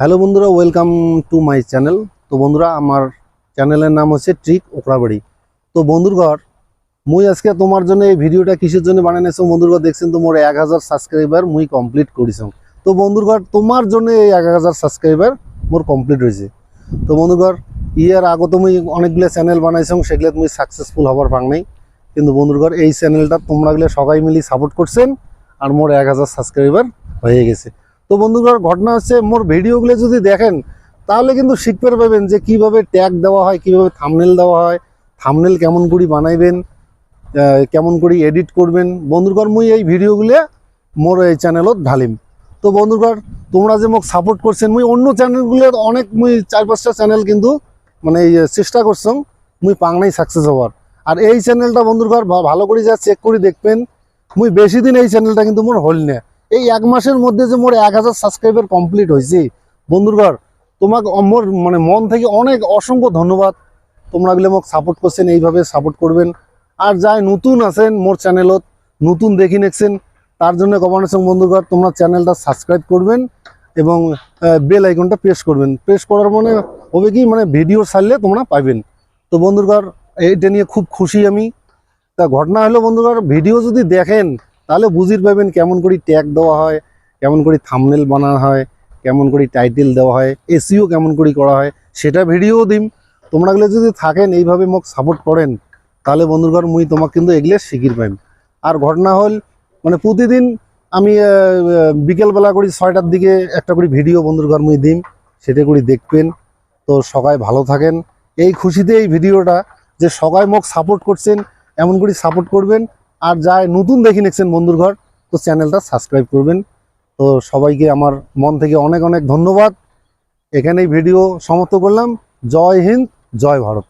Hello বন্ধুরা, welcome to my channel. তো বন্ধুরা, আমার চ্যানেলের নাম হচ্ছে ট্রিক ওকরাবাড়ি। তো বন্ধুরঘর, মুই আজকে তোমার জন্য এই ভিডিওটা কিসের জন্য বানাইছো বন্ধুরঘর, দেখছেন তো মোর 1000 সাবস্ক্রাইবার মুই কমপ্লিট করিছ। তো বন্ধুরঘর, তোমার জন্য এই 1000 সাবস্ক্রাইবার মোর কমপ্লিট হয়েছে। তো বন্ধুঘর, ইয়ার আগে তো মুই অনেকগুলো চ্যানেল বানাইছ, সেগুলো তুমি সাকসেসফুল হবার পাং নাই। কিন্তু বন্ধুরঘর, এই চ্যানেলটা তোমরা গেলে সবাই মিলি সাপোর্ট করছেন আর মোর 1000 সাবস্ক্রাইবার হয়ে গেছে। তো বন্ধুগণ, ঘটনা হচ্ছে মোর ভিডিওগুলো যদি দেখেন তাহলে কিন্তু শিখতে পারবেন যে কিভাবে ট্যাগ দেওয়া হয়, কিভাবে থাম্বনেল দেওয়া হয়, থাম্বনেল কেমন করে বানাইবেন, কেমন করে এডিট করবেন। বন্ধুগণ, মুই এই ভিডিওগুলো মোর এই চ্যানেলত ঢালিম। তো বন্ধুগণ, তোমরা যে মোক সাপোর্ট করছেন, মুই অন্য চ্যানেলগুলোর অনেক মুই 4-5টা চ্যানেল কিন্তু মানে চেষ্টা করছম, মুই পাং নাই সাকসেস হওয়ার। আর এই চ্যানেলটা বন্ধুগণ ভালো করে যা চেক করে দেখবেন, মুই বেশি দিন এই চ্যানেলটা কিন্তু মোর হল না। এই 1 মাসের মধ্যে যে মোর 1000 সাবস্ক্রাইবার কমপ্লিট হয়েছে বন্ধুরঘর, তোমাকে মোর মানে মন থেকে অনেক অসংখ্য ধন্যবাদ। তোমরা গেলে মোক সাপোর্ট করছেন, এইভাবে সাপোর্ট করবেন। আর যাই নতুন আছেন মোর চ্যানেলত, নতুন দেখি নেছেন, তার জন্য কমানেছেন বন্ধুরঘর, তোমরা চ্যানেলটা সাবস্ক্রাইব করবেন এবং বেল আইকনটা প্রেস করবেন। প্রেস করার মানে হবে কি, মানে ভিডিও ছাড়লে তোমরা পাইবেন। তো বন্ধুরঘর, এইটা নিয়ে খুব খুশি আমি। তা ঘটনা হলো বন্ধুগণ, ভিডিও যদি দেখেন তাহলে বুঝির পাবেন কেমন করে ট্যাগ দেওয়া হয়, কেমন করে থাম্বনেল বানানো হয়, কেমন করে টাইটেল দেওয়া হয়, এসইও কেমন করে করা হয়, সেটা ভিডিও দিম। তোমরা গেলে যদি থাকেন এইভাবে মোক সাপোর্ট করেন তাহলে বন্ধুগণ মুই তোমাকে কিন্তু এগুলো শিখির পাইম। আর ঘটনা হল মানে প্রতিদিন আমি বিকেলবেলা করি 6টার দিকে একটা করে ভিডিও বন্ধুগণ মুই দিম, সেটা করে দেখবেন। তো সবাই ভালো থাকেন। এই খুশিতে এই ভিডিওটা যে সবাই মোক সাপোর্ট করছেন, এমন করে সাপোর্ট করবেন। আর যাই নতুন দেখি নেছেন বন্ধুরঘর, তো চ্যানেলটা সাবস্ক্রাইব করবেন। তো সবাইকে আমার মন থেকে অনেক অনেক ধন্যবাদ। এখানেই ভিডিও সমাপ্ত করলাম। জয় হিন্দ, জয় ভারত।